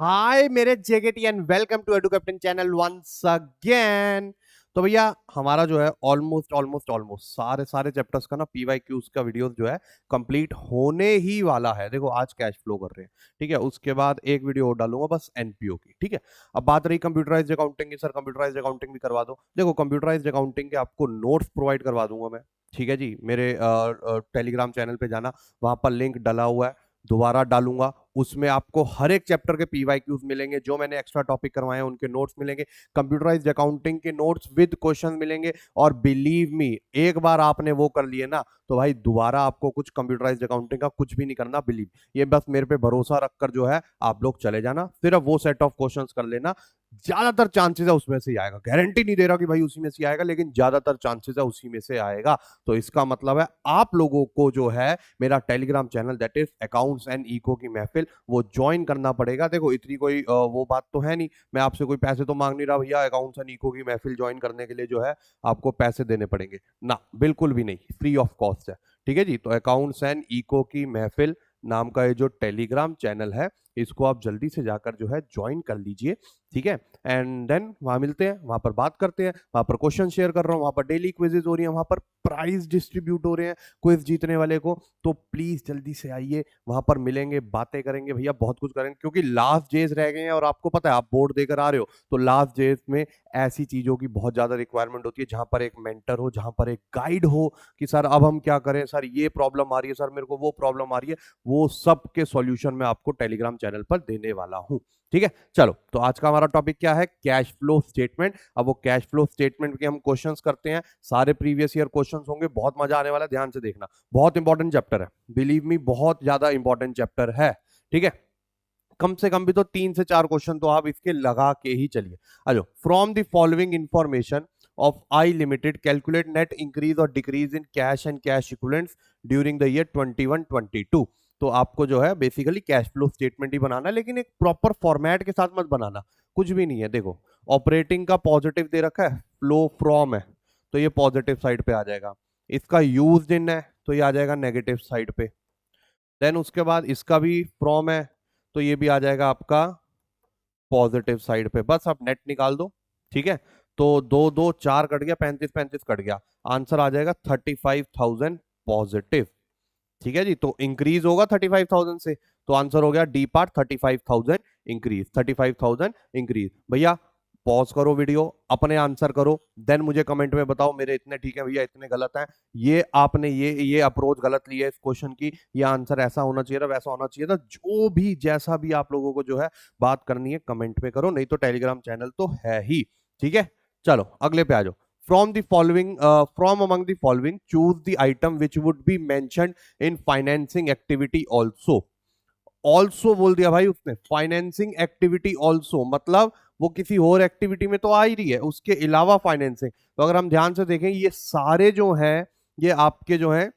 हाय मेरे JKT and welcome to Edu Captain channel once again. तो भैया हमारा जो है ऑलमोस्ट सारे सारे चैप्टर्स का ना पीवाईक्यूज का वीडियोस जो है कंप्लीट होने ही वाला है। देखो आज कैश फ्लो कर रहे हैं, ठीक है। उसके बाद एक वीडियो और डालूंगा बस एनपीओ की, ठीक है। अब बात रही कंप्यूटराइज्ड अकाउंटिंग की, सर कंप्यूटराइज्ड अकाउंटिंग भी करवा दो। देखो कंप्यूटराइज्ड अकाउंटिंग के आपको नोट्स प्रोवाइड करवा दूंगा मैं, ठीक है जी। मेरे टेलीग्राम चैनल पे जाना, वहां पर लिंक डला हुआ है, दोबारा डालूंगा। उसमें आपको हर एक चैप्टर के पीवाईक्यूज मिलेंगे, जो मैंने एक्स्ट्रा टॉपिक करवाए हैं उनके नोट्स मिलेंगे, कंप्यूटराइज्ड अकाउंटिंग के नोट्स विद क्वेश्चन मिलेंगे। और बिलीव मी, एक बार आपने वो कर लिए ना तो भाई दोबारा आपको कुछ कंप्यूटराइज्ड अकाउंटिंग का कुछ भी नहीं करना। बिलीव, ये बस मेरे पे भरोसा रखकर जो है आप लोग चले जाना, सिर्फ वो सेट ऑफ क्वेश्चंस कर लेना। ज्यादातर चांसेस है उसमें से ही आएगा, गारंटी नहीं दे रहा कि भाई उसी में से आएगा, लेकिन ज्यादातर चांसेस है उसी में से आएगा। तो इसका मतलब है आप लोगों को जो है मेरा Telegram channel that is accounts and eco की महफिल वो ज्वाइन करना पड़ेगा। देखो इतनी कोई वो बात तो है नहीं, मैं आपसे कोई पैसे तो मांग नहीं रहा भैया अकाउंट्स एंड इको की महफिल ज्वाइन करने के लिए जो है आपको पैसे देने पड़ेंगे ना, बिल्कुल भी नहीं, फ्री ऑफ कॉस्ट है, ठीक है जी। तो अकाउंट्स एंड इको की महफिल नाम का ये जो टेलीग्राम चैनल है, इसको आप जल्दी से जाकर जो है ज्वाइन कर लीजिए, ठीक है। एंड देन वहां मिलते हैं, वहां पर बात करते हैं, वहां पर क्वेश्चन शेयर कर रहा हूँ, वहां पर डेली क्विजेज हो रही है, वहां पर प्राइज डिस्ट्रीब्यूट हो रहे हैं क्विज जीतने वाले को। तो प्लीज जल्दी से आइए, वहां पर मिलेंगे, बातें करेंगे भैया, बहुत कुछ करेंगे, क्योंकि लास्ट डेज रह गए हैं और आपको पता है आप बोर्ड देकर आ रहे हो तो लास्ट डेज में ऐसी चीजों की बहुत ज्यादा रिक्वायरमेंट होती है जहां पर एक मेंटर हो, जहां पर एक गाइड हो कि सर अब हम क्या करें, सर ये प्रॉब्लम आ रही है, सर मेरे को वो प्रॉब्लम आ रही है। वो सब के सॉल्यूशन मैं आपको टेलीग्राम चैनल पर देने वाला हूं, ठीक है। चलो तो आज का हमारा टॉपिक क्या है, कैश फ्लो स्टेटमेंट। अब वो कैश फ्लो स्टेटमेंट के हम क्वेश्चंस करते हैं, सारे प्रीवियस ईयर क्वेश्चंस होंगे, बहुत मजा आने वाला है, ध्यान से देखना। बहुत इंपॉर्टेंट चैप्टर है, बिलीव मी, बहुत ज्यादा इंपॉर्टेंट चैप्टर है, ठीक है। कम से कम भी तो 3 से 4 क्वेश्चन तो आप इसके लगा के ही चलिए। अलो, from the following information of I limited calculate net increase और decrease in cash and cash equivalents during the year 21-22। तो आपको जो है बेसिकली कैश फ्लो स्टेटमेंट ही बनाना है, लेकिन एक प्रॉपर फॉर्मेट के साथ मत बनाना, कुछ भी नहीं है। देखो ऑपरेटिंग का पॉजिटिव दे रखा है, फ्लो फ्रॉम है तो ये पॉजिटिव साइड पे आ जाएगा। इसका यूज इन है तो ये आ जाएगा नेगेटिव साइड पे। देन उसके बाद इसका भी फ्रॉम है तो ये भी आ जाएगा आपका पॉजिटिव साइड पे। बस आप नेट निकाल दो, ठीक है। तो 2 2 4 कट गया, 35 35 कट गया, आंसर आ जाएगा 35,000 पॉजिटिव, ठीक है जी। तो इंक्रीज होगा 35,000 से, तो आंसर हो गया डी पार्ट 35,000 इंक्रीज, 35,000 इंक्रीज। भैया पॉज करो वीडियो, अपने आंसर करो, देन मुझे कमेंट में बताओ मेरे इतने ठीक है भैया, इतने गलत हैं, ये आपने ये अप्रोच गलत लिया है इस क्वेश्चन की, ये आंसर ऐसा होना चाहिए था, वैसा होना चाहिए था। जो भी जैसा भी आप लोगों को जो है बात करनी है कमेंट में करो, नहीं तो टेलीग्राम चैनल तो है ही, ठीक है। चलो अगले पे आ जाओ। From the following, from among the following, choose the item which would be mentioned in financing activity also. Also बोल दिया भाई उसने, फाइनेंसिंग एक्टिविटी ऑल्सो मतलब वो किसी और एक्टिविटी में तो आ ही रही है, उसके अलावा फाइनेंसिंग। तो अगर हम ध्यान से देखें ये सारे जो हैं ये आपके जो हैं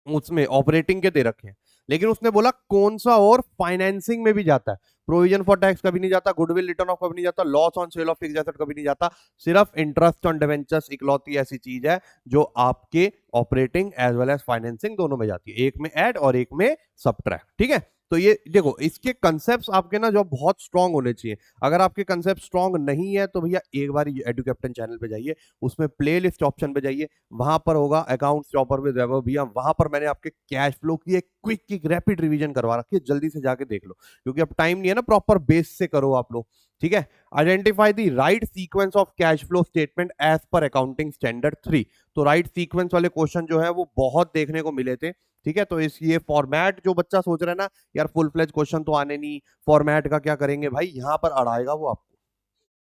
उसमें ऑपरेटिंग के दे रखे हैं, लेकिन उसने बोला कौन सा और फाइनेंसिंग में भी जाता है। प्रोविजन फॉर टैक्स कभी नहीं जाता, गुडविल रिटर्न ऑफ कभी नहीं जाता, loss on sale of fixed asset कभी नहीं जाता, सिर्फ इंटरेस्ट ऑन डिवेंचर्स इकलौती ऐसी चीज है जो आपके operating as well as financing दोनों में जाती है, एक में ऐड और एक में सब्ट्रैक्ट, ठीक है। तो ये देखो इसके कंसेप्ट आपके ना जो बहुत स्ट्रांग होने चाहिए। अगर आपके कंसेप्ट स्ट्रांग नहीं है तो भैया एक बार एडू कैप्टन चैनल पे जाइए, उसमें प्लेलिस्ट ऑप्शन पे जाइए, वहां पर होगा अकाउंट्स चॉपर विद वैभव भैया, वहां पर मैंने आपके कैश फ्लो की एक क्विक रैपिड रिवीजन करवा रखी है, जल्दी से जाके देख लो, क्योंकि अब टाइम नहीं है ना, प्रॉपर बेस से करो आप लोग, ठीक है। Identify the right sequence of cash flow statement as per accounting standard 3। तो राइट सीक्वेंस वाले क्वेश्चन जो है वो बहुत देखने को मिले थे, ठीक है। तो इस ये फॉर्मेट जो बच्चा सोच रहा है ना यार फुल फ्लेज क्वेश्चन तो आने नहीं, फॉर्मेट का क्या करेंगे भाई, यहां पर अड़ाएगा वो आपको,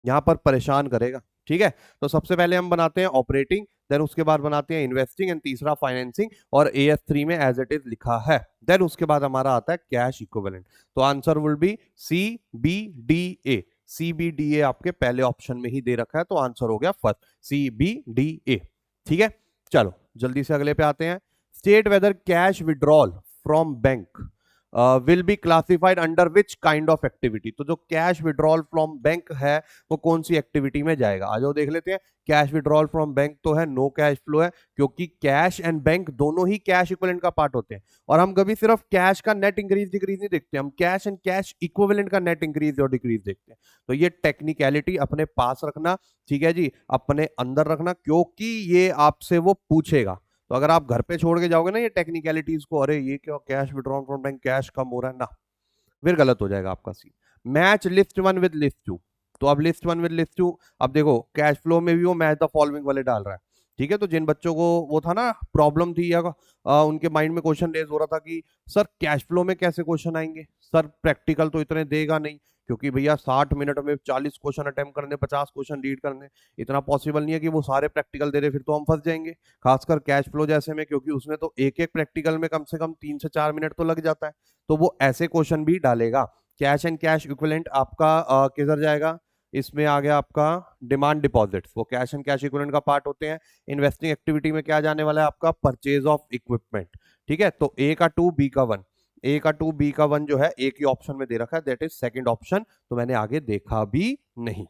यहां पर परेशान करेगा, ठीक है। तो सबसे पहले हम बनाते हैं ऑपरेटिंग, देन उसके बाद बनाते हैं इन्वेस्टिंग एंड तीसरा फाइनेंसिंग, और AS3 में एज इट इज लिखा है। देन उसके बाद हमारा आता है कैश इक्विवेलेंट। तो answer will be CBDA। CBDA आपके पहले ऑप्शन में ही दे रखा है, तो आंसर हो गया फर्स्ट CBDA, ठीक है। चलो जल्दी से अगले पे आते हैं। State whether cash withdrawal from bank will be classified under which kind of activity. तो जो कैश विड्रॉल फ्रॉम बैंक है वो कौन सी एक्टिविटी में जाएगा, आ जाओ देख लेते हैं। कैश विड्रॉल फ्रॉम बैंक तो है, नो कैश फ्लो है, क्योंकि कैश एंड बैंक दोनों ही कैश इक्विवेलेंट का पार्ट होते हैं। और हम कभी सिर्फ कैश का नेट इंक्रीज डिक्रीज नहीं देखते, हम कैश एंड कैश इक्विवेलेंट का नेट इंक्रीज और डिक्रीज देखते हैं। तो ये टेक्निकलिटी अपने पास रखना, ठीक है जी, अपने अंदर रखना, क्योंकि ये आपसे वो पूछेगा। तो अगर आप घर पे छोड़ के जाओगे ना ये टेक्निकलिटीज को, अरे ये क्या cash withdrawal from bank, cash कम हो रहा है ना, फिर गलत हो जाएगा आपका scene. Match list one with list two. तो अब list one with list two, अब देखो कैश फ्लो में भी वो मैच द फॉलोइंग वाले डाल रहा है, ठीक है। तो जिन बच्चों को वो था ना प्रॉब्लम थी या उनके माइंड में क्वेश्चन रेज हो रहा था कि सर कैश फ्लो में कैसे क्वेश्चन आएंगे, सर प्रैक्टिकल तो इतने देगा नहीं, क्योंकि भैया 60 मिनट में 40 क्वेश्चन अटेम्प्ट करने, 50 क्वेश्चन रीड करने, इतना पॉसिबल नहीं है कि वो सारे प्रैक्टिकल दे रहे, फिर तो हम फंस जाएंगे। खासकर कैश फ्लो जैसे में, क्योंकि उसमें तो एक एक प्रैक्टिकल में कम से कम 3 से 4 मिनट तो लग जाता है। तो वो ऐसे क्वेश्चन भी डालेगा। कैश एंड कैश इक्विवेलेंट आपका किधर जाएगा, इसमें आ गया आपका डिमांड डिपॉजिट्स, वो कैश एंड कैश इक्विवेलेंट का पार्ट होते हैं। इन्वेस्टिंग एक्टिविटी में क्या जाने वाला है आपका, परचेज ऑफ इक्विपमेंट, ठीक है। तो ए का 2 बी का 1, ए का 2 बी का 1 जो है एक ही ऑप्शन में दे रखा है, दैट इज सेकंड ऑप्शन, तो मैंने आगे देखा भी नहीं।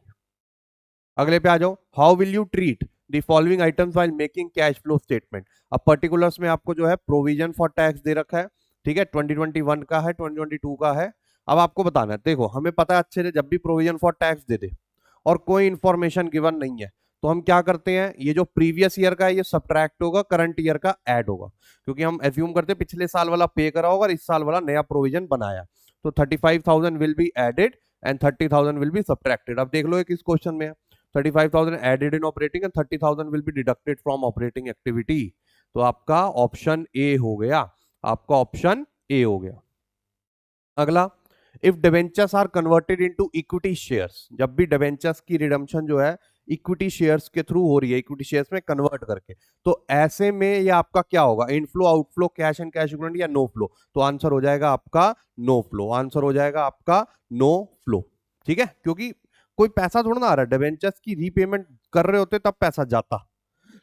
अगले पे आ जाओ, how will you treat the following items while making cash flow statement. अब पर्टिकुलर्स में आपको जो है प्रोविजन फॉर टैक्स दे रखा है, ठीक है, 2021 का है, 2022 का है। अब आपको बताना है, देखो हमें पता है अच्छे से, जब भी प्रोविजन फॉर टैक्स दे दे और कोई इंफॉर्मेशन गिवन नहीं है, तो हम क्या करते हैं, ये जो प्रीवियस ईयर का है ये सब्ट्रैक्ट होगा, करंट ईयर का ऐड होगा, क्योंकि हम एज्यूम करते हैं पिछले साल वाला पे करा होगा और इस साल वाला नया प्रोविजन बनाया। तो 35,000 will be added and 30,000 will be subtracted. अब देख लो एक इस क्वेश्चन में 35,000 added in operating and 30,000 will be deducted from operating activity. तो आपका ऑप्शन ए हो गया, आपका ऑप्शन ए हो गया। अगला, if debentures are converted into equity shares, जब भी डिवेंचर्स की रिडम्पशन जो है इक्विटी शेयर्स के थ्रू हो रही है, इक्विटी शेयर्स में कन्वर्ट करके, तो ऐसे में ये आपका क्या होगा, inflow outflow cash and cash equivalent या नो फ्लो। तो आंसर हो जाएगा आपका नो फ्लो, आंसर हो जाएगा आपका नो फ्लो, ठीक है, क्योंकि कोई पैसा थोड़ा ना आ रहा है, डिवेंचर्स की रीपेमेंट कर रहे होते तब पैसा जाता,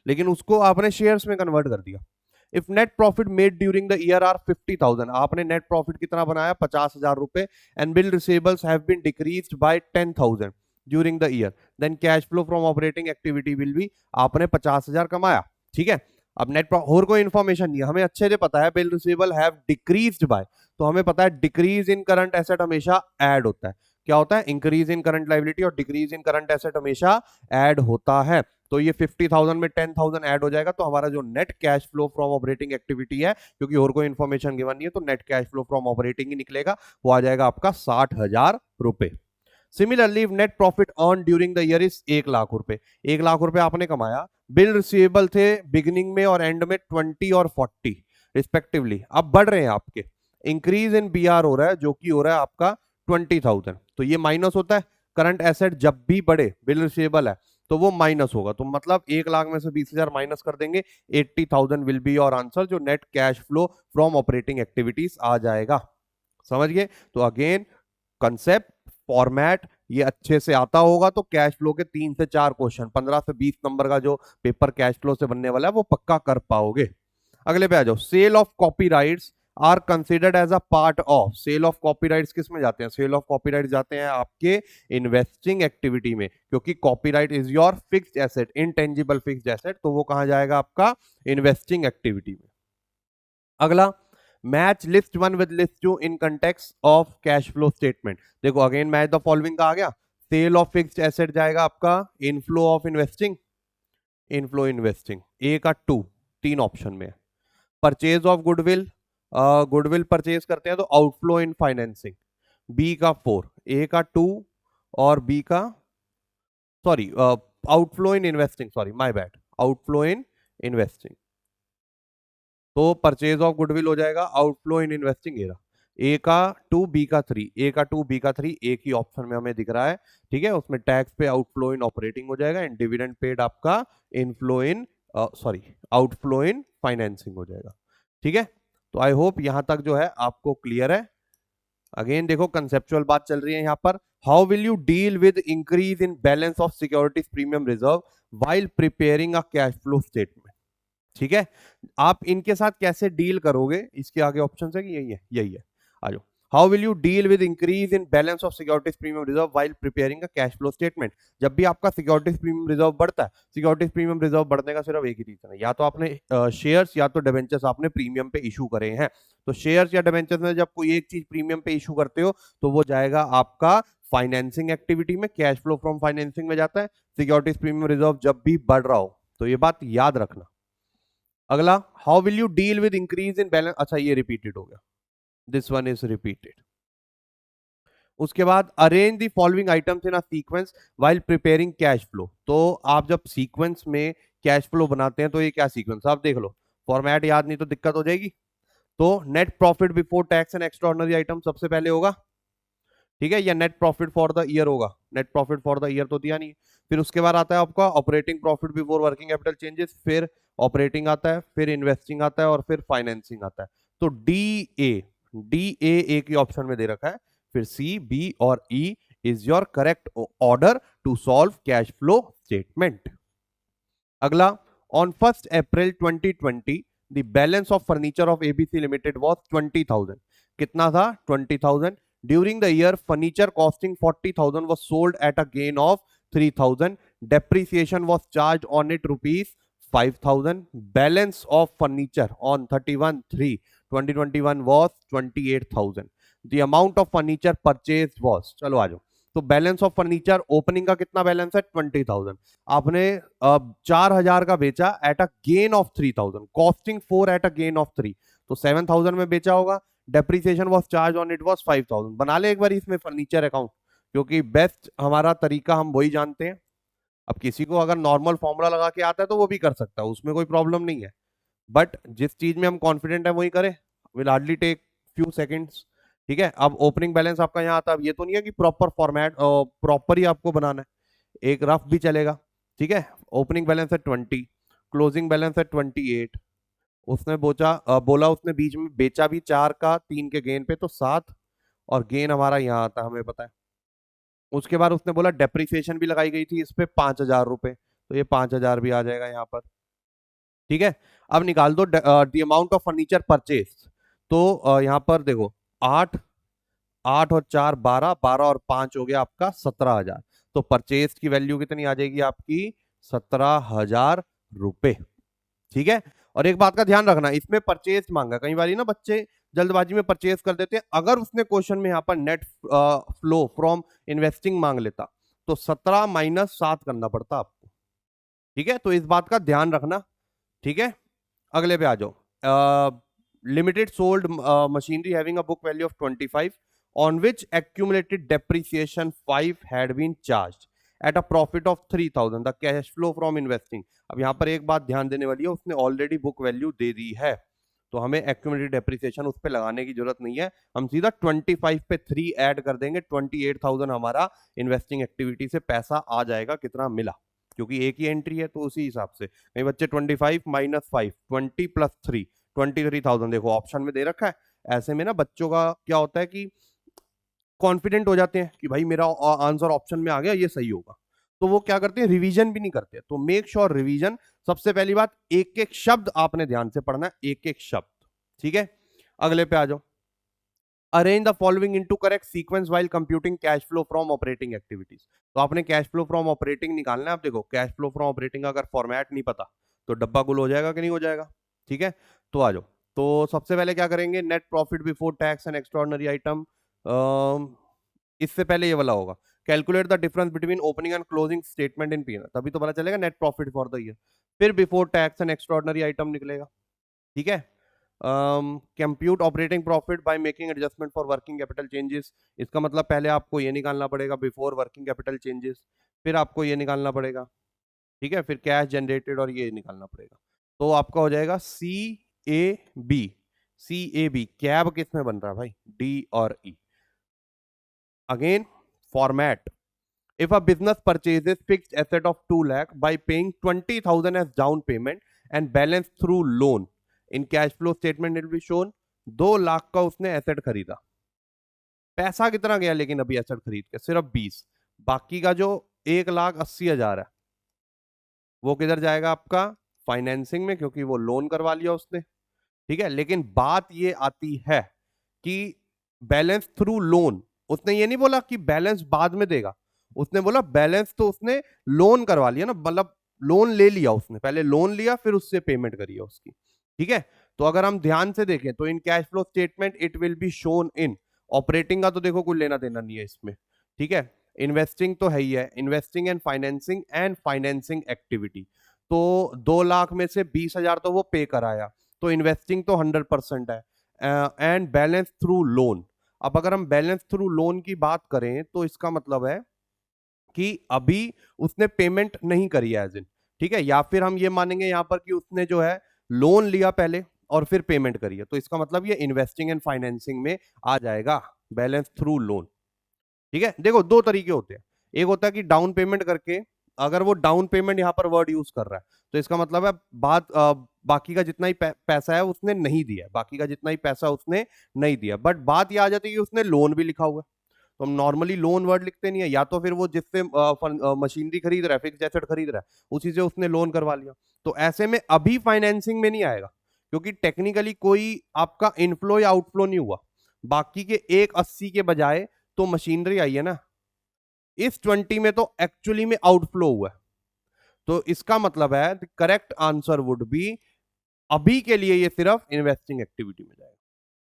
लेकिन उसको आपने शेयर्स में कन्वर्ट कर दिया। If net profit made during the year are 50,000, आपने नेट प्रॉफिट कितना बनाया, 50,000 रुपए, and bill receivables have been decreased by 10,000 during the year, then cash flow from operating activity will be, आपने 50,000 कमाया, ठीक है। अब नेट और कोई इंफॉर्मेशन नहीं है, हमें अच्छे से पता है bill receivable have decreased bye, तो हमें पता है डिक्रीज इन करंट एसेट हमेशा ऐड होता है, क्या होता है, इंक्रीज इन करंट लायबिलिटी और डिक्रीज इन करंट एसेट हमेशा ऐड होता है। तो ये 50,000 में 10,000 ऐड हो जाएगा, तो हमारा जो net cash flow from operating activity है, क्योंकि और कोई इंफॉर्मेशन गिवन नहीं है, तो net cash flow from operating ही निकलेगा, वो आ जाएगा आपका 60,000 रुपए। Similarly net profit earn during the year is 1,00,000 रुपए, 1,00,000 रुपए आपने कमाया, बिल रिसीवेबल थे बिगिनिंग में और एंड में 20 और 40 रिस्पेक्टिवली, अब बढ़ रहे हैं आपके, इंक्रीज इन बीआर हो रहा है, जो कि हो रहा है आपका 20,000, तो ये माइनस होता है, करंट एसेट जब भी बढ़े बिल रिसीवेबल है तो वो माइनस होगा, तो मतलब 1,00,000 में से 20,000 माइनस कर देंगे, 80,000 विल बी योर आंसर, जो net cash flow from operating activities आ जाएगा। समझ गए, तो अगेन कंसेप्ट फॉर्मेट ये अच्छे से आता होगा तो कैश फ्लो के 3 से 4 क्वेश्चन 15 से 20 नंबर का जो पेपर कैश फ्लो से बनने वाला है वो पक्का कर पाओगे। अगले पे आ जाओ, sale of copyrights are considered as a part of, sale of copyrights किस में जाते हैं, सेल ऑफ कॉपीराइट जाते हैं आपके इन्वेस्टिंग एक्टिविटी में, क्योंकि copyright is your fixed asset, intangible fixed asset, तो वो कहां जाएगा आपका इन्वेस्टिंग एक्टिविटी में। अगला, match list one with list two in context of cash flow statement, देखो अगेन मैच द फॉलोइंग का आ गया, सेल ऑफ फिक्स्ड एसेट जाएगा आपका inflow of investing, inflow investing, A का 2 3 ऑप्शन में, purchase of goodwill, goodwill purchase करते हैं तो आउटफ्लो इन फाइनेंसिंग, बी का 4, ए का 2 और बी का sorry outflow in investing, sorry my bad, outflow in investing, तो परचेज ऑफ गुडविल हो जाएगा आउटफ्लो इन इन्वेस्टिंग एरा, ए का 2 बी का 3, ए का 2 बी का 3 एक ही ऑप्शन में हमें दिख रहा है, ठीक है, उसमें टैक्स पे आउटफ्लो इन ऑपरेटिंग हो जाएगा एंड डिविडेंड पेड आपका inflow in sorry outflow in financing हो जाएगा, ठीक है। तो आई होप यहां तक जो है आपको क्लियर है। अगेन देखो कंसेप्चुअल बात चल रही है यहां पर, how will you deal with increase in balance of securities premium reserve while preparing a cash flow statement, ठीक है, आप इनके साथ कैसे डील करोगे, इसके आगे ऑप्शन है कि यही है, यही है, आ जाओ। How will you deal with increase in balance of securities premium reserve while preparing a cash flow statement. जब भी आपका सिक्योरिटीज प्रीमियम रिजर्व बढ़ता है, सिक्योरिटीज प्रीमियम रिजर्व बढ़ने का सिर्फ एक ही रीजन है, या तो आपने शेयर्स या तो डिबेंचर्स आपने प्रीमियम पे इशू करे हैं। तो शेयर्स या डिबेंचर्स में जब कोई एक चीज प्रीमियम पे इशू करते हो तो वो जाएगा आपका फाइनेंसिंग एक्टिविटी में, कैश फ्लो फ्रॉम फाइनेंसिंग में जाता है। सिक्योरिटीज प्रीमियम रिजर्व जब भी बढ़ रहा हो तो ये बात याद रखना। अगला, how will you deal with increase in balance. अच्छा ये रिपीटेड हो गया, दिस वन इज रिपीटेड। उसके बाद arrange the following items in a sequence while preparing cash flow. तो आप जब सीक्वेंस में कैश फ्लो बनाते हैं तो ये क्या सीक्वेंस, आप देख लो, फॉर्मेट याद नहीं तो दिक्कत हो जाएगी। तो net profit before tax and extraordinary item सबसे पहले होगा, ठीक है, या net profit for the year होगा। Net profit for the year तो दिया नहीं। फिर उसके बाद आता है आपका operating profit before working capital changes, फिर ऑपरेटिंग आता है, फिर इन्वेस्टिंग आता है और फिर फाइनेंसिंग आता है। तो डी ए की ऑप्शन में दे रखा है, फिर सी, बी और E is your correct order to solve cash flow statement. अगला, on 1 April 2020 the balance of furniture of ABC limited was 20,000। कितना था? 20,000। During the year furniture costing 40,000 was sold at a gain of 3,000। Depreciation was charged on it ₹5,000। Balance of furniture on 31/3/2021 was 28,000। The amount of furniture purchase was, चलो आ जाओ। तो balance of furniture opening का कितना balance है? 20,000। आपने 4,000 का बेचा eight a gain of 3,000, costing 4 eight a gain of 3, तो 7,000 में बेचा होगा। Depreciation was charged on it was 5,000। बना ले एक बार इसमें फर्नीचर अकाउंट, क्योंकि बेस्ट हमारा तरीका हम वही जानते हैं। अब किसी को अगर नॉर्मल फॉर्मूला लगा के आता है तो वो भी कर सकता है, उसमें कोई प्रॉब्लम नहीं है, बट जिस चीज में हम कॉन्फिडेंट है वही करें। Will hardly take few seconds. ठीक है, अब ओपनिंग बैलेंस आपका यहाँ आता है। अब ये तो नहीं है कि प्रॉपर फॉर्मेट प्रॉपर ही आपको बनाना है, एक रफ भी चलेगा। ठीक है, ओपनिंग बैलेंस है 20, क्लोजिंग बैलेंस है 28। उसने बोला उसने बीच में बेचा भी 4 का 3 के गेन पे, तो 7, और गेन हमारा यहाँ आता है, हमें पता है। उसके बाद उसने बोला डेप्रिसिएशन भी लगाई गई थी इस पे 5,000 रुपए, तो ये 5,000 भी आ जाएगा यहाँ पर। ठीक है, अब निकाल दो the amount of furniture purchase. तो यहाँ पर देखो, 8 8 और 4 12, 12 और 5 हो गया आपका 17,000। तो परचेज की वैल्यू कितनी आ जाएगी आपकी? 17,000 रुपए। ठीक है, और एक बात का ध्यान रखना, इसमें परचेज मांगा, कई बार ना बच्चे जल्दबाजी में परचेज कर देते हैं। अगर उसने क्वेश्चन में यहाँ पर नेट फ्लो फ्रॉम इन्वेस्टिंग मांग लेता तो 17 - 7 करना पड़ता आपको। ठीक है, तो इस बात का ध्यान रखना। ठीक है, अगले पे आ जाओ। Limited sold machinery having a book value of 25 on which accumulated depreciation 5 had been charged at a profit of 3,000, the cash flow from investing। अब यहां पर एक बात ध्यान देने वाली है, उसने ऑलरेडी बुक वैल्यू दे दी है, तो हमें एक्यूमुलेटेड डेप्रिसिएशन उस पर लगाने की जरूरत नहीं है। हम सीधा 25 पे 3 ऐड कर देंगे, 28,000 हमारा इन्वेस्टिंग एक्टिविटी से पैसा आ जाएगा, कितना मिला, क्योंकि एक ही एंट्री है तो उसी हिसाब से। कई बच्चे 25 - 5 20 + 3 23,000, देखो ऑप्शन में दे रखा है। ऐसे में ना बच्चों का क्या होता है कि कॉन्फिडेंट हो जाते हैं कि भाई मेरा आंसर ऑप्शन में आ गया, ये सही होगा, तो वो क्या करते हैं, रिवीजन भी नहीं करते। तो मेक श्योर रिवीजन, सबसे पहली बात, एक एक शब्द आपने ध्यान से पढ़ना है, एक एक शब्द। ठीक है, अगले पे आ जाओ। Arrange the following into correct sequence while computing cash flow from operating activities. तो आपने कैश फ्लो फ्रॉम ऑपरेटिंग निकालना है। आप देखो, कैश फ्लो फ्रॉम ऑपरेटिंग अगर फॉर्मेट नहीं पता तो डब्बा गुल हो जाएगा कि नहीं हो जाएगा। ठीक है, तो आ जाओ। तो सबसे पहले क्या करेंगे, net profit before tax and extraordinary item. इससे पहले ये वाला होगा, calculate the difference between opening and closing statement in PNL, तभी तो पता चलेगा net profit for the year. फिर before tax and extraordinary item निकलेगा। ठीक है, compute operating profit by making adjustment for working capital changes. इसका मतलब पहले आपको ये निकालना पड़ेगा बिफोर वर्किंग कैपिटल चेंजेस, फिर आपको ये निकालना पड़ेगा। ठीक है, फिर कैश जनरेटेड और ये निकालना पड़ेगा। तो आपका हो जाएगा CAB। CAB कैब किस में बन रहा है भाई? D और E। Again format, if a business purchases fixed asset of 2 lakh by paying 20,000 as down payment and balance through loan, in cash flow statement it will be shown 2 lakh का उसने asset खरीदा, पैसा कितना गया लेकिन अभी एसेट खरीद के? सिर्फ 20। बाकी का जो 1,80,000 है वो किधर जाएगा आपका? फाइनेंसिंग में, क्योंकि वो लोन करवा लिया उसने। ठीक है, लेकिन बात ये आती है कि बैलेंस थ्रू लोन, उसने ये नहीं बोला कि बैलेंस बाद में देगा, उसने बोला बैलेंस तो उसने लोन करवा लिया ना, मतलब लोन ले लिया उसने, पहले लोन लिया फिर उससे पेमेंट करी है उसकी। ठीक है, तो अगर हम ध्यान से देखें तो in cash flow statement it will be shown in operating का, तो देखो कोई लेना देना नहीं है इसमें। ठीक है, इन्वेस्टिंग तो है ही है, इन्वेस्टिंग एंड फाइनेंसिंग एक्टिविटी। तो 2 लाख में से 20,000 तो वो पे कराया, तो इन्वेस्टिंग तो 100% है, एंड बैलेंस थ्रू लोन। अब अगर हम बैलेंस थ्रू लोन की बात करें तो इसका मतलब है कि अभी उसने पेमेंट नहीं करी है एज इन। ठीक है, या फिर हम ये मानेंगे यहां पर कि उसने जो है लोन लिया पहले और फिर पेमेंट करी है, तो इसका मतलब ये इन्वेस्टिंग एंड फाइनेंसिंग में आ जाएगा, बैलेंस थ्रू लोन। ठीक है, देखो दो तरीके होते हैं, एक होता है कि डाउन पेमेंट करके, अगर वो डाउन पेमेंट यहां पर वर्ड यूज कर रहा है तो इसका मतलब है बाकी का जितना ही पैसा है उसने नहीं दिया, बाकी का जितना ही पैसा उसने नहीं दिया, बट बात यह आ जाती है कि उसने लोन भी लिखा हुआ है। तो हम नॉर्मली लोन वर्ड लिखते नहीं है, या तो फिर वो जिससे मशीनरी खरीद रहा है, फिक्स एसेट खरीद रहा है, उसी से उसने लोन करवा लिया, तो ऐसे में अभी फाइनेंसिंग में नहीं आएगा, क्योंकि टेक्निकली कोई आपका इनफ्लो या आउटफ्लो नहीं हुआ, बाकी के 180 के बजाय तो मशीनरी आई है ना, इस 20 में तो एक्चुअली में आउटफ्लो हुआ है, तो इसका मतलब है करेक्ट आंसर वुड बी, अभी के लिए ये सिर्फ इन्वेस्टिंग एक्टिविटी में जाएगा।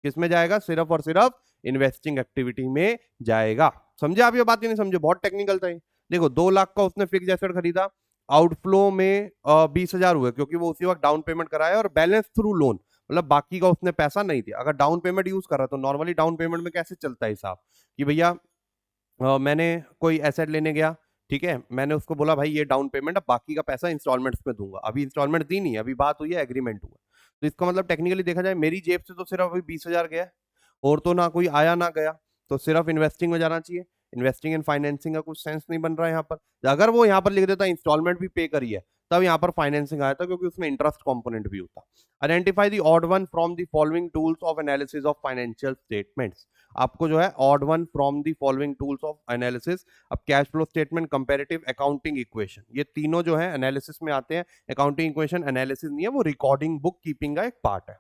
किस में जाएगा? सिर्फ और सिर्फ इन्वेस्टिंग एक्टिविटी में जाएगा। समझे आप ये बात? नहीं समझे? बहुत टेक्निकल था ये। देखो 2 लाख का उसने फिक्स एसेट खरीदा, आउटफ्लो में 20,000 हुए क्योंकि वो उसी वक्त डाउन पेमेंट कराया, और बैलेंस थ्रू लोन मतलब बाकी का उसने पैसा नहीं दिया। अगर डाउन पेमेंट यूज कर रहा है तो नॉर्मली डाउन पेमेंट में कैसे चलता है हिसाब कि भैया मैंने कोई एसेट लेने गया, ठीक है, मैंने उसको बोला भाई ये डाउन पेमेंट है, बाकी का पैसा इंस्टॉलमेंट्स में दूंगा, अभी इंस्टॉलमेंट दी नहीं है, अभी बात हुई है, एग्रीमेंट हुआ, तो इसका मतलब टेक्निकली देखा जाए मेरी जेब से तो सिर्फ अभी 20,000 गया है, और तो ना कोई आया ना गया, तो सिर्फ इन्वेस्टिंग में जाना चाहिए। इन्वेस्टिंग एंड फाइनेंसिंग का कुछ सेंस नहीं बन रहा है यहाँ पर। अगर वो यहाँ पर लिख देता इंस्टॉलमेंट भी पे करी है, तब यहाँ पर फाइनेंसिंग आया था, क्योंकि उसमें इंटरेस्ट कंपोनेंट भी होता। Identify the odd one from the following tools of analysis of financial statements. आपको जो है odd one from the following tools of analysis, अब cash flow statement, comparative, accounting equation, ये तीनों जो है एनालिसिस में आते हैं। अकाउंटिंग इक्वेशन एनालिसिस नहीं है, वो रिकॉर्डिंग बुक कीपिंग का एक पार्ट है।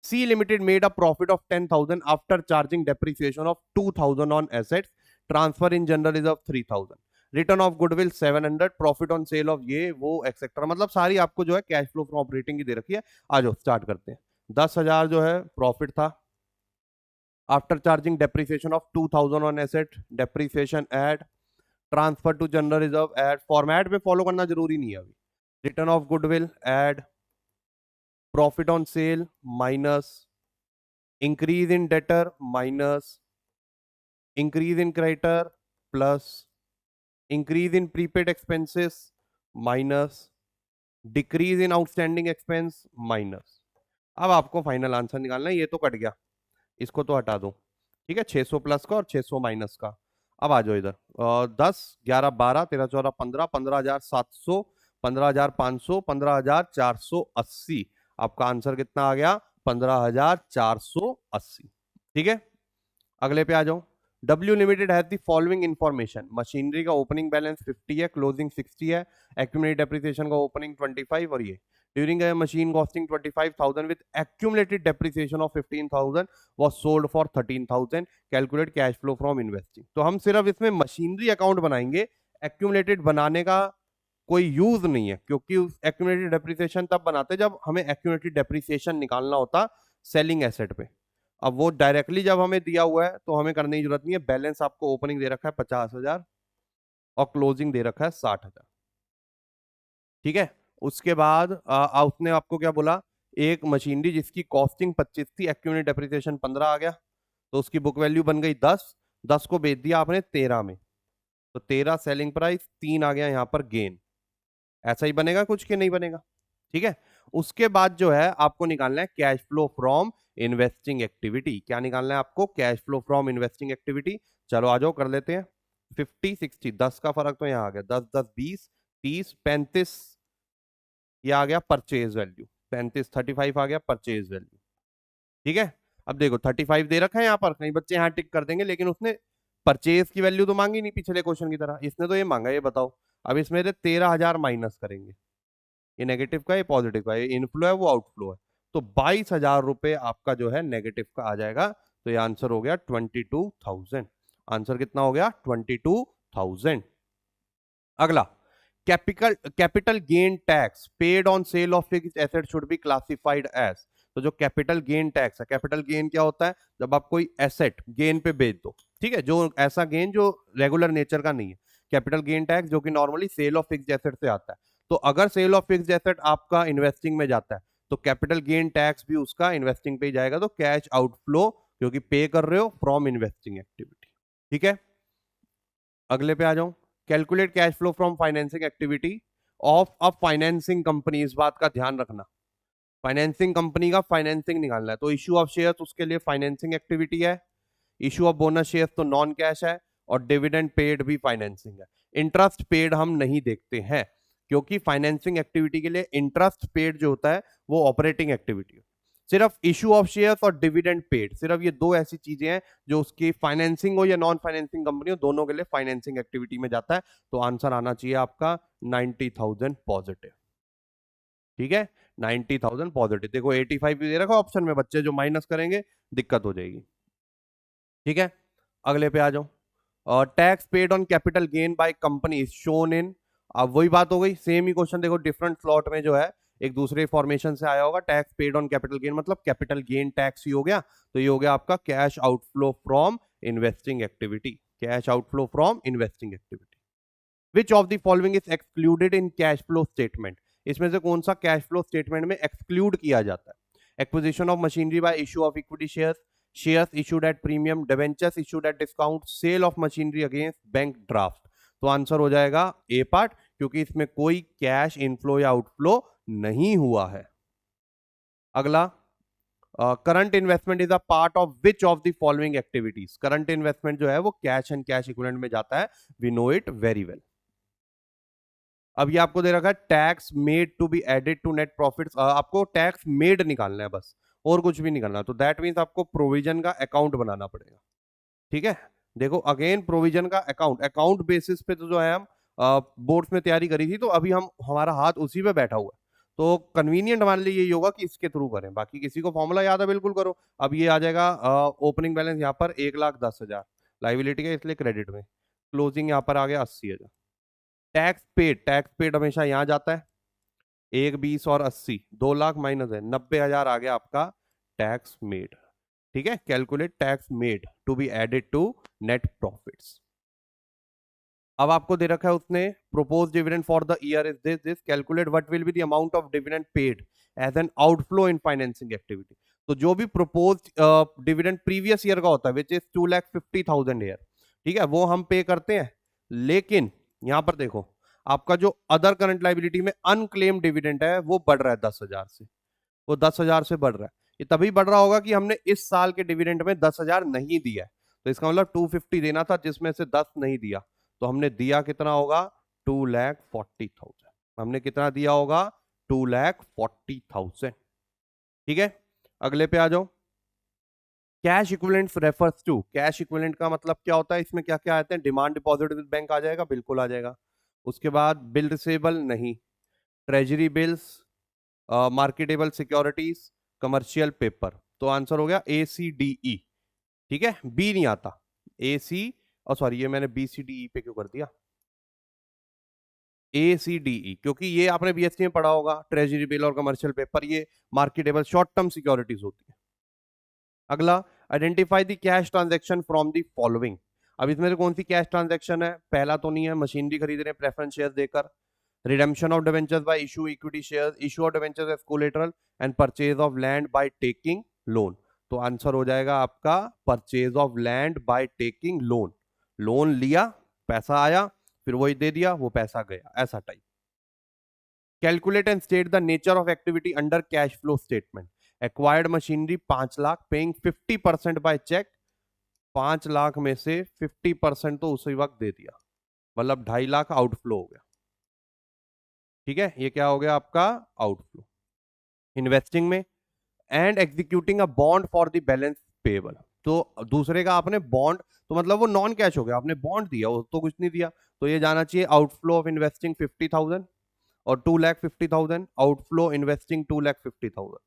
C Limited made a profit of 10,000 after charging depreciation of 2,000 on assets. Transfer in general is of 3,000. Return of goodwill 700. Profit on sale of ये वो etcetera, मतलब सारी आपको जो है कैश फ्लो फ्रॉम ऑपरेटिंग की दे रखी है। आ जाओ स्टार्ट करते हैं। 10,000 जो है प्रॉफिट था, after charging depreciation of 2,000 on asset, depreciation add, transfer to general reserve add, format में फॉलो करना जरूरी नहीं है अभी, return of goodwill add, profit on sale minus, increase in debtor minus, increase in creditor plus, increase in prepaid expenses minus, decrease in outstanding expense minus. अब आपको final answer निकालना है, ये तो कट गया, इसको तो हटा दो। ठीक है, 600 प्लस का और 600 माइनस का। अब आ जाओ इधर, 10, 11, 12, 13, 14, 15, 15,700, 15,500, 15,480। आपका आंसर कितना आ गया? 15,480। ठीक है, अगले पे आ जाओ। W limited has the following information. Machinery का ओपनिंग बैलेंस 50 है, क्लोजिंग 60 है, एक्यूमुलेटेड डेप्रिसिएशन का ओपनिंग 25, और ये during a machine costing 25,000 with accumulated depreciation of 15,000 was sold for 13,000. Calculate cash flow from investing. तो हम सिर्फ इसमें मशीनरी अकाउंट बनाएंगे, एक्यूमुलेटेड बनाने का कोई यूज नहीं है, क्योंकि एक्यूमुलेटेड डेप्रिसिएशन तब बनाते जब हमें एक्यूमुलेटेड डेप्रिसिएशन निकालना होता सेलिंग एसेट पे। अब वो डायरेक्टली जब हमें दिया हुआ है तो हमें करने की जरूरत नहीं है। बैलेंस आपको ओपनिंग दे रखा है 50,000 और क्लोजिंग दे रखा है 60,000। ठीक है, उसके बाद उसने आपको क्या बोला, एक मशीनरी जिसकी कॉस्टिंग 25 थी, एक्यूमुलेटेड डेप्रिसिएशन 15 आ गया, तो उसकी बुक वैल्यू बन गई 10, 10 को बेच दिया आपने 13 में, तो 13 सेलिंग प्राइस, 3 आ गया यहां पर गेन। ऐसा ही बनेगा कुछ के नहीं बनेगा? ठीक है, उसके बाद जो है आपको निकालना है cash flow from investing activity. क्या निकालना है आपको? Cash flow from investing activity. चलो आ जाओ कर लेते हैं। 50, 60, 10 का फर्क तो यहाँ आ गया, 10, 10, 20, 30, 35, ये आ गया परचेज वैल्यू, 35, 35 आ गया परचेज वैल्यू। ठीक है, अब देखो 35 दे रखा है यहाँ पर, कई बच्चे यहाँ टिक कर देंगे, लेकिन उसने परचेज की वैल्यू तो मांगी नहीं पिछले क्वेश्चन की तरह, इसने तो ये मांगा। ये बताओ, अब इसमें 13,000 माइनस करेंगे, ये नेगेटिव का, ये पॉजिटिव का, ये इनफ्लो है वो आउटफ्लो है, तो 22,000 रुपए आपका जो है नेगेटिव का आ जाएगा। तो ये आंसर हो गया 22,000। आंसर कितना हो गया? 22,000। अगला, capital gain tax paid on sale of fixed asset should be classified as. तो जो कैपिटल गेन टैक्स है, कैपिटल गेन क्या होता है? जब आप कोई एसेट गेन पे बेच दो, ठीक है, जो ऐसा गेन जो रेगुलर नेचर का नहीं है। कैपिटल गेन टैक्स जो कि normally sale of fixed asset से आता है। तो अगर सेल ऑफ फिक्स्ड एसेट आपका इन्वेस्टिंग में जाता है तो कैपिटल गेन टैक्स भी उसका इन्वेस्टिंग पे ही जाएगा। तो कैश आउटफ्लो क्योंकि पे कर रहे हो फ्रॉम इन्वेस्टिंग एक्टिविटी। ठीक है, अगले पे आ जाऊं। Calculate cash flow from financing activity of a financing company. इस बात का ध्यान रखना, फाइनेंसिंग कंपनी का फाइनेंसिंग निकालना है। तो इश्यू ऑफ शेयर्स उसके लिए फाइनेंसिंग एक्टिविटी है, इश्यू ऑफ बोनस शेयर्स तो नॉन कैश है, और डिविडेंड पेड भी फाइनेंसिंग है। इंटरेस्ट पेड हम नहीं देखते हैं क्योंकि फाइनेंसिंग एक्टिविटी के लिए इंटरेस्ट पेड जो होता है वो ऑपरेटिंग एक्टिविटी है। सिर्फ इशू ऑफ शेयर्स और डिविडेंड पेड, सिर्फ ये दो ऐसी चीजें हैं जो उसकी फाइनेंसिंग हो या नॉन फाइनेंसिंग कंपनी हो, दोनों के लिए फाइनेंसिंग एक्टिविटी में जाता है। तो आंसर आना चाहिए आपका 90,000 पॉजिटिव। ठीक है, 90,000 पॉजिटिव। देखो 85 भी दे रखा ऑप्शन में, बच्चे जो माइनस करेंगे दिक्कत हो जाएगी। ठीक है, अगले पे आ जाओ। Tax paid on capital gain by company shown in. अब वही बात हो गई, सेम ही क्वेश्चन देखो डिफरेंट स्लॉट में जो है एक दूसरे फॉर्मेशन से आया होगा। Tax paid on capital gain मतलब कैपिटल गेन टैक्स ही हो गया। तो ये हो गया आपका cash outflow from investing activity. Cash outflow from investing activity. Which of the following is excluded in cash flow statement. इसमें से कौन सा कैश फ्लो स्टेटमेंट में एक्सक्लूड किया जाता है? Acquisition of machinery by issue of equity shares, shares issued at premium, debentures issued at discount, sale of machinery against bank draft. तो answer हो जाएगा ए पार्ट, क्योंकि इसमें कोई कैश इनफ्लो या आउटफ्लो नहीं हुआ है। अगला, current investment is a part of which of the following activities. Current investment जो है वो कैश एंड कैश इक्विवेलेंट में जाता है। We know it very well. अब ये आपको दे रखा है tax made to be added to net profits. आपको टैक्स मेड निकालना है बस, और कुछ भी निकालना। तो दैट मीन्स आपको प्रोविजन का अकाउंट बनाना पड़ेगा। ठीक है, देखो अगेन प्रोविजन का अकाउंट, अकाउंट बेसिस पे तो जो है हम बोर्ड्स में तैयारी करी थी, तो अभी हम हमारा हाथ उसी पे बैठा हुआ है। तो कन्वीनियंट हमारे लिए यही होगा कि इसके थ्रू करें। बाकी किसी को फॉर्मूला याद है बिल्कुल करो। अब ये आ जाएगा ओपनिंग बैलेंस यहाँ पर 1,10,000 लाइबिलिटी का, इसलिए क्रेडिट में। क्लोजिंग यहाँ पर आ गया 80,000। टैक्स पेड, टैक्स पेड हमेशा यहां जाता है। 1, 20 और 80, 2 लाख माइनस है 90,000 आ गया आपका टैक्स मेड। ठीक है, calculate tax made to be added to net profits. अब आपको दे रखा है उसने propose dividend for the year is this calculate what will be the amount of dividend paid as an outflow in financing activity. तो जो भी propose dividend previous year का होता है विच इज 2,50,000 ईयर, ठीक है, वो हम पे करते हैं। लेकिन यहां पर देखो आपका जो अदर करंट लाइबिलिटी में अनक्लेम डिविडेंड है वो बढ़ रहा है 10,000 से। वो 10,000 से बढ़ रहा है। ये तभी बढ़ रहा होगा कि हमने इस साल के डिविडेंड में 10,000 नहीं दिया है। तो इसका मतलब 250 देना था जिसमें से 10 नहीं दिया। तो हमने दिया कितना होगा? 2,40,000। हमने कितना दिया होगा? 2,40,000। ठीक है, अगले पे आ जाओ। Cash equivalents refers to, cash equivalent का मतलब क्या होता है? इसमें क्या क्या आते हैं? डिमांड डिपॉजिट विद बैंक आ जाएगा, बिल्कुल आ जाएगा। उसके बाद बिल रिसेबल नहीं, treasury bills, marketable securities, commercial paper. तो आंसर हो गया ए सी डी ई। ठीक है, बी नहीं आता। ए सी, और सॉरी ये मैंने बी सी डी ई पे क्यों कर दिया? ए सी डी ई, क्योंकि ये आपने बीएससी में पढ़ा होगा। ट्रेजरी बिल और कमर्शियल पेपर ये मार्केटेबल शॉर्ट टर्म सिक्योरिटीज होती है। अगला, identify the cash transaction from the following. अब इसमें से कौन सी कैश ट्रांजैक्शन है? पहला तो नहीं है, मशीनरी खरीद रहे हैं प्रेफरेंस शेयर देकर। Redemption of debentures by issue equity shares, issue of debentures as collateral, and purchase of land by taking loan. तो आंसर हो जाएगा आपका purchase of land by taking loan. Loan लिया, पैसा आया, फिर वही दे दिया, वो पैसा गया, ऐसा type. Calculate and state the nature of activity under cash flow statement. Acquired machinery 5 lakh, paying 50% by cheque. 5 lakh में से 50% तो उसी वक्त दे दिया, मतलब 2.5 लाख आउटफ्लो हो गया। ठीक है, ये क्या हो गया आपका? आउटफ्लो। इन्वेस्टिंग में, and executing a bond for the balance payable. तो दूसरे का आपने बॉन्ड, तो मतलब वो नॉन कैश हो गया, आपने बॉन्ड दिया, वो तो कुछ नहीं दिया। तो ये जाना चाहिए आउटफ्लो ऑफ इन्वेस्टिंग 50,000 और 2,50,000, आउटफ्लो इन्वेस्टिंग 2,50,000।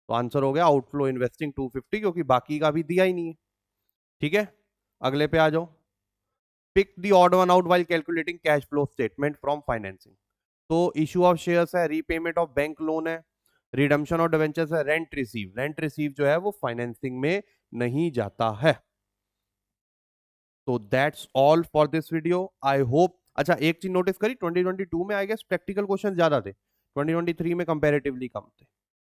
तो आंसर हो गया आउटफ्लो इन्वेस्टिंग 250, क्योंकि बाकी का भी दिया ही नहीं है। ठीक है, अगले पे आ जाओ। Pick the odd one out while calculating cash flow statement from financing. तो इशू ऑफ शेयर्स है, रीपेमेंट ऑफ बैंक लोन है, रिडम्पशन ऑफ डिवेंचर्स है, रेंट रिसीव जो है वो फाइनेंसिंग में नहीं जाता है। तो that's all for this video, I hope. अच्छा, एक चीज नोटिस करी, 2022 में आई गेस प्रैक्टिकल क्वेश्चन ज्यादा थे, 2023 में कंपैरेटिवली कम थे।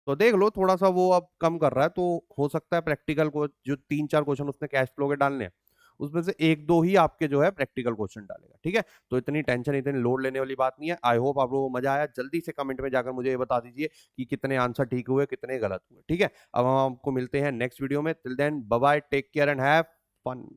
तो देख लो, थोड़ा सा वो अब कम कर रहा है, तो हो सकता है प्रैक्टिकल को जो 3-4 क्वेश्चन उसने कैश फ्लो के डालने हैं, उसमें से एक दो ही आपके जो है प्रैक्टिकल क्वेश्चन डालेगा। ठीक है, तो इतनी टेंशन, इतनी लोड लेने वाली बात नहीं है। आई होप आप लोगों को मजा आया। जल्दी से कमेंट में जाकर मुझे ये बता दीजिए कि कितने आंसर ठीक हुए, कितने गलत हुए। ठीक है, अब हम आपको मिलते हैं नेक्स्ट वीडियो में। Till then bye bye, take care and have fun.